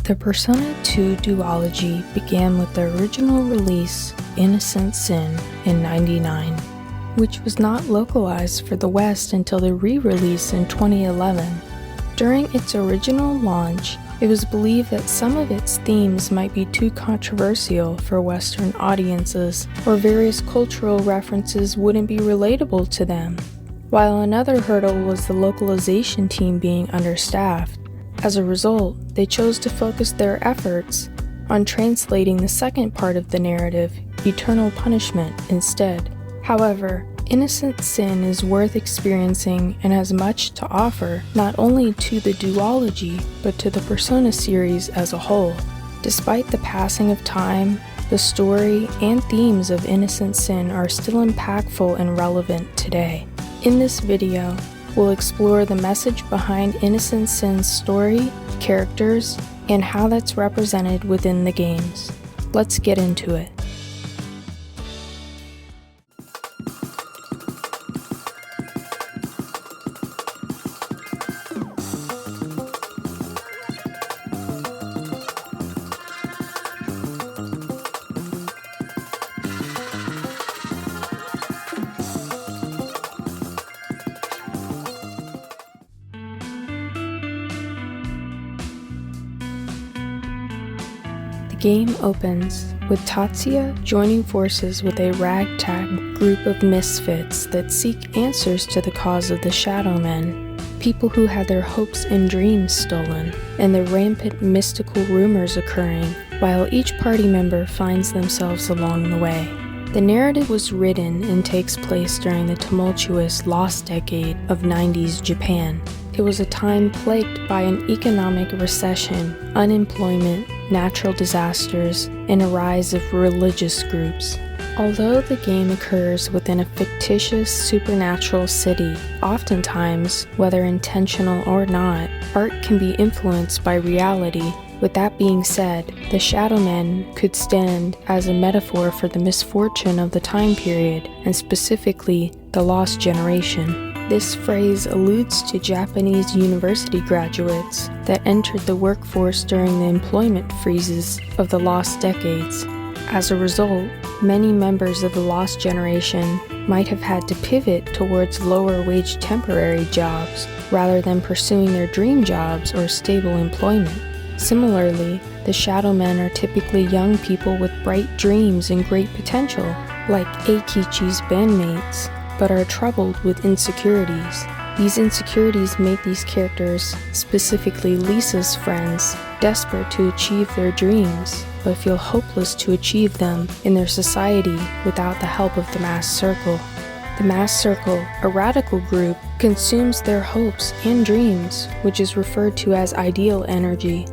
The Persona 2 duology began with the original release, Innocent Sin, in '99, which was not localized for the West until the re-release in 2011. During its original launch, it was believed that some of its themes might be too controversial for Western audiences, or various cultural references wouldn't be relatable to them, while another hurdle was the localization team being understaffed. As a result, they chose to focus their efforts on translating the second part of the narrative, Eternal Punishment, instead. However, Innocent Sin is worth experiencing and has much to offer, not only to the duology, but to the Persona series as a whole. Despite the passing of time, the story and themes of Innocent Sin are still impactful and relevant today. In this video, we'll explore the message behind Innocent Sin's story, characters, and how that's represented within the games. Let's get into it. The game opens with Tatsuya joining forces with a ragtag group of misfits that seek answers to the cause of the Shadow Men, people who had their hopes and dreams stolen, and the rampant mystical rumors occurring, while each party member finds themselves along the way. The narrative was written and takes place during the tumultuous lost decade of 90s Japan. It was a time plagued by an economic recession, unemployment, natural disasters, and a rise of religious groups. Although the game occurs within a fictitious supernatural city, oftentimes, whether intentional or not, art can be influenced by reality. With that being said, the Shadow Men could stand as a metaphor for the misfortune of the time period, and specifically, the lost generation. This phrase alludes to Japanese university graduates that entered the workforce during the employment freezes of the lost decades. As a result, many members of the lost generation might have had to pivot towards lower-wage temporary jobs rather than pursuing their dream jobs or stable employment. Similarly, the Shadow Men are typically young people with bright dreams and great potential, like Eikichi's bandmates, but are troubled with insecurities. These insecurities make these characters, specifically Lisa's friends, desperate to achieve their dreams, but feel hopeless to achieve them in their society without the help of the Masked Circle. The Masked Circle, a radical group, consumes their hopes and dreams, which is referred to as ideal energy.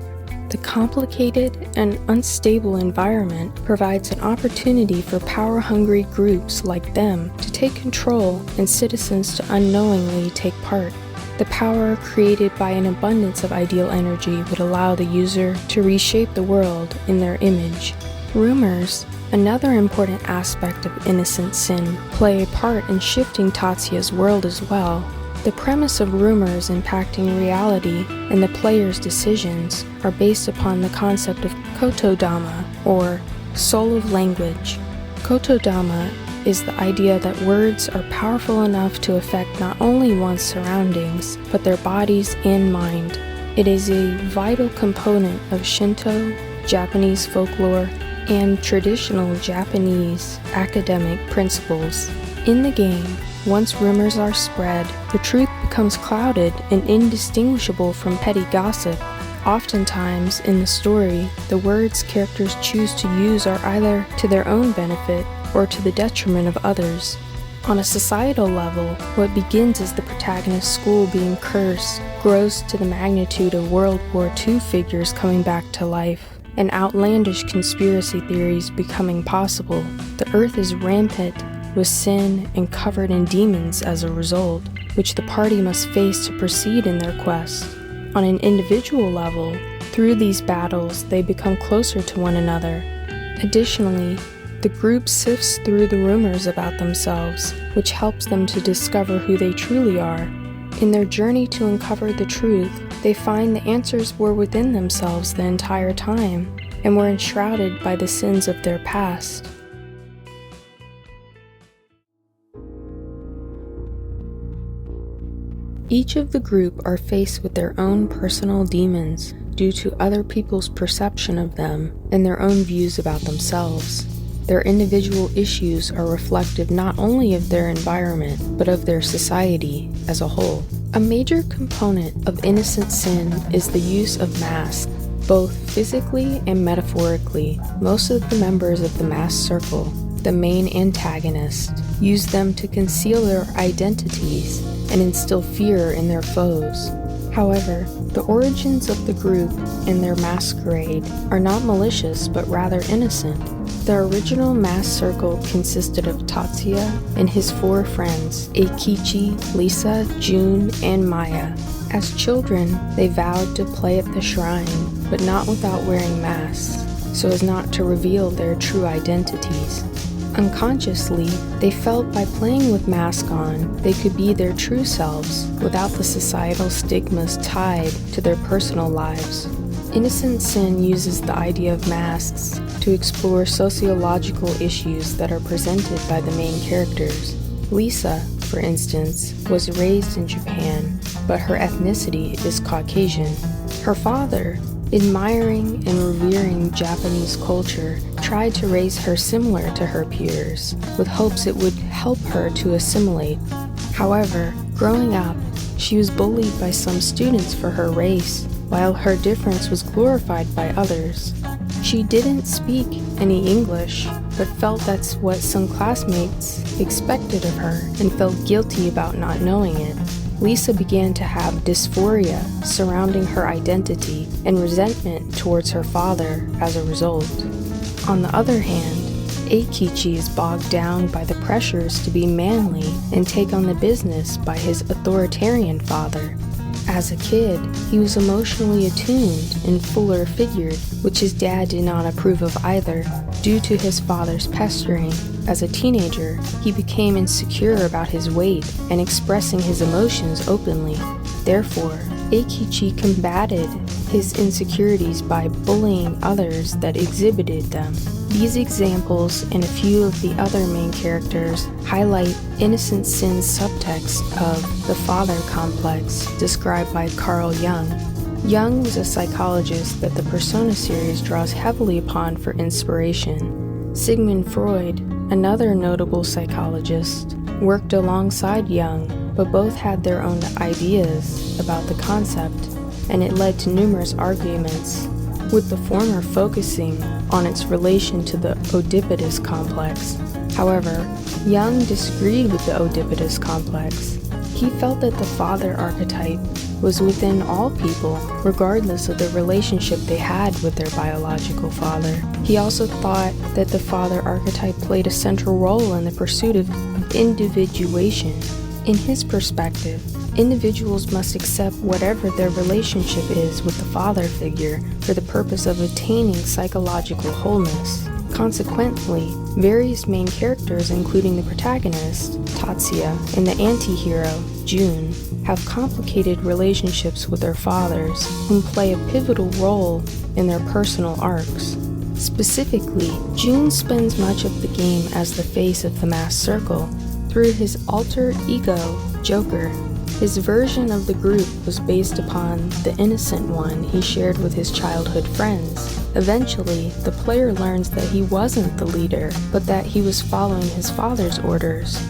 The complicated and unstable environment provides an opportunity for power-hungry groups like them to take control and citizens to unknowingly take part. The power created by an abundance of ideal energy would allow the user to reshape the world in their image. Rumors, another important aspect of Innocent Sin, play a part in shifting Tatsuya's world as well. The premise of rumors impacting reality and the player's decisions are based upon the concept of kotodama, or soul of language. Kotodama is the idea that words are powerful enough to affect not only one's surroundings, but their bodies and mind. It is a vital component of Shinto, Japanese folklore, and traditional Japanese academic principles. In the game, once rumors are spread, the truth becomes clouded and indistinguishable from petty gossip. Oftentimes, in the story, the words characters choose to use are either to their own benefit or to the detriment of others. On a societal level, what begins as the protagonist's school being cursed grows to the magnitude of World War II figures coming back to life, and outlandish conspiracy theories becoming possible. The Earth is rampant with sin and covered in demons as a result, which the party must face to proceed in their quest. On an individual level, through these battles, they become closer to one another. Additionally, the group sifts through the rumors about themselves, which helps them to discover who they truly are. In their journey to uncover the truth, they find the answers were within themselves the entire time and were enshrouded by the sins of their past. Each of the group are faced with their own personal demons due to other people's perception of them and their own views about themselves. Their individual issues are reflective not only of their environment, but of their society as a whole. A major component of innocent sin is the use of masks, both physically and metaphorically. Most of the members of the masked circle, the main antagonist, use them to conceal their identities and instill fear in their foes. However, the origins of the group and their masquerade are not malicious but rather innocent. The original masked circle consisted of Tatsuya and his 4 friends, Eikichi, Lisa, June, and Maya. As children, they vowed to play at the shrine, but not without wearing masks, so as not to reveal their true identities. Unconsciously, they felt by playing with masks on, they could be their true selves without the societal stigmas tied to their personal lives. Innocent Sin uses the idea of masks to explore sociological issues that are presented by the main characters. Lisa, for instance, was raised in Japan, but her ethnicity is Caucasian. Her father, admiring and revering Japanese culture, tried to raise her similar to her peers, with hopes it would help her to assimilate. However, growing up, she was bullied by some students for her race, while her difference was glorified by others. She didn't speak any English, but felt that's what some classmates expected of her and felt guilty about not knowing it. Lisa began to have dysphoria surrounding her identity and resentment towards her father as a result. On the other hand, Eikichi is bogged down by the pressures to be manly and take on the business by his authoritarian father. As a kid, he was emotionally attuned and fuller-figured, which his dad did not approve of either, due to his father's pestering. As a teenager, he became insecure about his weight and expressing his emotions openly. Therefore, Eikichi combated his insecurities by bullying others that exhibited them. These examples and a few of the other main characters highlight innocent sin's subtext of the father complex described by Carl Jung. Jung was a psychologist that the Persona series draws heavily upon for inspiration. Sigmund Freud, another notable psychologist, worked alongside Jung, but both had their own ideas about the concept, and it led to numerous arguments, with the former focusing on its relation to the Oedipus complex. However, Jung disagreed with the Oedipus complex. He felt that the father archetype was within all people, regardless of the relationship they had with their biological father. He also thought that the father archetype played a central role in the pursuit of individuation. In his perspective, individuals must accept whatever their relationship is with the father figure for the purpose of attaining psychological wholeness. Consequently, various main characters, including the protagonist, Tatsuya, and the anti-hero, June, have complicated relationships with their fathers, whom play a pivotal role in their personal arcs. Specifically, June spends much of the game as the face of the masked circle through his alter ego, Joker. His version of the group was based upon the innocent one he shared with his childhood friends. Eventually, the player learns that he wasn't the leader, but that he was following his father's orders.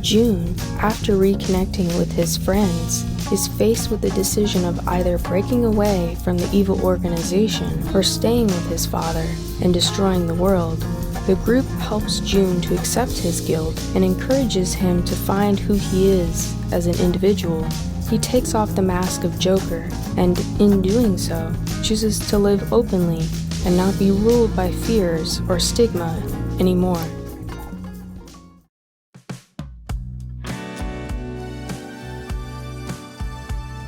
June, after reconnecting with his friends, is faced with the decision of either breaking away from the evil organization or staying with his father and destroying the world. The group helps June to accept his guilt and encourages him to find who he is as an individual. He takes off the mask of Joker and, in doing so, chooses to live openly and not be ruled by fears or stigma anymore.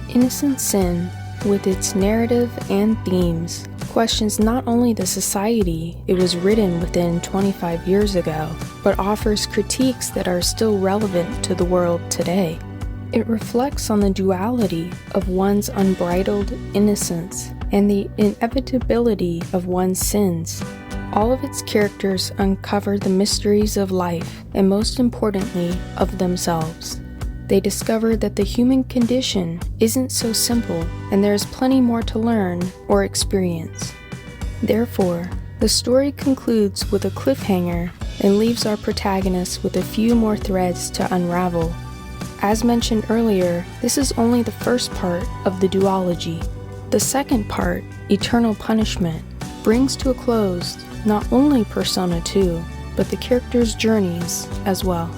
Innocent Sin, with its narrative and themes, questions not only the society it was written within 25 years ago, but offers critiques that are still relevant to the world today. It reflects on the duality of one's unbridled innocence and the inevitability of one's sins. All of its characters uncover the mysteries of life and, most importantly, of themselves. They discover that the human condition isn't so simple and there is plenty more to learn or experience. Therefore, the story concludes with a cliffhanger and leaves our protagonist with a few more threads to unravel. As mentioned earlier, this is only the first part of the duology. The second part, Eternal Punishment, brings to a close not only Persona 2, but the characters' journeys as well.